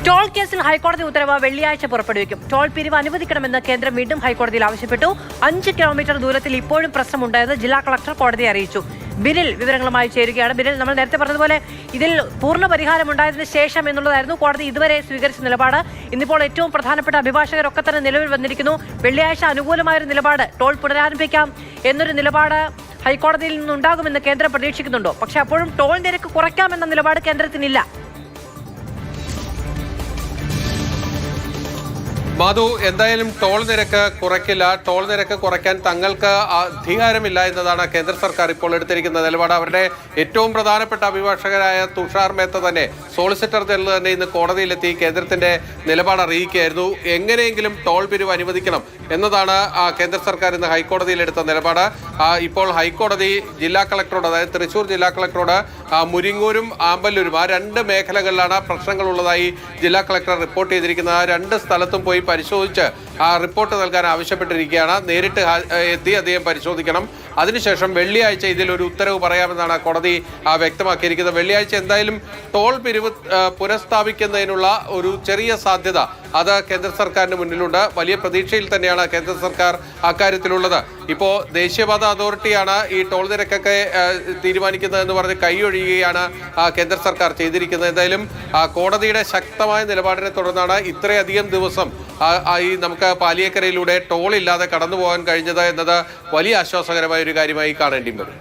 Toll കേസിൽ ഹൈക്കോടതി ഉത്തരവ് വെള്ളിയാഴ്ച പുറപ്പെടുവിക്കും. ടോൾ പിരിവ് അനുവദിക്കണമെന്ന് കേന്ദ്രം വീണ്ടും ഹൈക്കോടതിയിൽ ആവശ്യപ്പെട്ടു. 5 കിലോമീറ്റർ ദൂരത്തിൽ ഇപ്പോഴും പ്രശ്നമുണ്ടായത് ജില്ലാ കളക്ടർ കോടതിയെ അറിയിച്ചു. ബിനിൽ വിവരങ്ങളുമായി ചേരുകയാണ്. ബിനിൽ, നമ്മൾ നേരത്തെ പറഞ്ഞതുപോലെ ഇതിൽ പൂർണ്ണ പരിഹാരം ഉണ്ടായതിനു ശേഷം എന്നുള്ളതായിരുന്നു കോടതി ഇതുവരെ സ്വീകരിച്ച നിലപാട്. ഇന്നിപ്പോൾ ഏറ്റവും പ്രധാനപ്പെട്ട അഭിഭാഷകരൊക്കെ തന്നെ നിലവിൽ വന്നിരിക്കുന്നു. വെള്ളിയാഴ്ച അനുകൂലമായൊരു നിലപാട്, ടോൾ പുനരാരംഭിക്കാം എന്നൊരു നിലപാട് ഹൈക്കോടതിയിൽ നിന്നുണ്ടാകുമെന്ന് കേന്ദ്രം പ്രതീക്ഷിക്കുന്നുണ്ടോ? പക്ഷെ അപ്പോഴും ടോൾ നിരക്ക് കുറയ്ക്കാമെന്ന നിലപാട് കേന്ദ്രത്തിനില്ല. മാധു, എന്തായാലും ടോൾ നിരക്ക് കുറയ്ക്കില്ല. ടോൾ നിരക്ക് കുറയ്ക്കാൻ തങ്ങൾക്ക് അധികാരമില്ല എന്നതാണ് കേന്ദ്ര സർക്കാർ ഇപ്പോൾ എടുത്തിരിക്കുന്ന നിലപാട്. അവരുടെ ഏറ്റവും പ്രധാനപ്പെട്ട അഭിഭാഷകരായ തുഷാർ മേത്ത തന്നെ, സോളിസിറ്റർ ജനറൽ തന്നെ ഇന്ന് കോടതിയിലെത്തി കേന്ദ്രത്തിന്റെ നിലപാട് അറിയിക്കുകയായിരുന്നു. എങ്ങനെയെങ്കിലും ടോൾ പിരിവ് അനുവദിക്കണം എന്നതാണ് കേന്ദ്ര സർക്കാർ ഇന്ന് ഹൈക്കോടതിയിൽ എടുത്ത നിലപാട്. ഇപ്പോൾ ഹൈക്കോടതി ജില്ലാ കളക്ടറോട്, അതായത് തൃശൂർ ജില്ലാ കളക്ടറോട് മുരിങ്ങൂരും ആമ്പല്ലൂരും ആ 2 മേഖലകളിലാണ് പ്രശ്നങ്ങളുള്ളതായി ജില്ലാ കളക്ടർ റിപ്പോർട്ട് ചെയ്തിരിക്കുന്നത്. ആ 2 സ്ഥലത്തും പോയി പരിശോധിച്ച് ആ റിപ്പോർട്ട് നൽകാൻ ആവശ്യപ്പെട്ടിരിക്കുകയാണ്. നേരിട്ട് എത്തി അദ്ദേഹം പരിശോധിക്കണം. അതിനുശേഷം വെള്ളിയാഴ്ച ഇതിലൊരു ഉത്തരവ് പറയാമെന്നാണ് കോടതി വ്യക്തമാക്കിയിരിക്കുന്നത്. വെള്ളിയാഴ്ച എന്തായാലും ടോൾ പിരിവ് പുനഃസ്ഥാപിക്കുന്നതിനുള്ള ഒരു ചെറിയ സാധ്യത അത് കേന്ദ്ര സർക്കാരിന് മുന്നിലുണ്ട്. വലിയ പ്രതീക്ഷയിൽ തന്നെയാണ് കേന്ദ്ര സർക്കാർ അക്കാര്യത്തിലുള്ളത്. ഇപ്പോൾ ദേശീയപാത അതോറിറ്റിയാണ് ഈ ടോൾ നിരക്കൊക്കെ തീരുമാനിക്കുന്നതെന്ന് പറഞ്ഞ് കൈയൊഴിയുകയാണ് കേന്ദ്ര സർക്കാർ ചെയ്തിരിക്കുന്നത്. എന്തായാലും കോടതിയുടെ ശക്തമായ നിലപാടിനെ തുടർന്നാണ് ഇത്രയധികം ദിവസം ഈ നമുക്ക് പാലിയേക്കരയിലൂടെ ടോൾ ഇല്ലാതെ കടന്നു പോകാൻ കഴിഞ്ഞത് എന്നത് വലിയ ആശ്വാസകരമായ ഒരു കാര്യമായി കാണേണ്ടി വരും.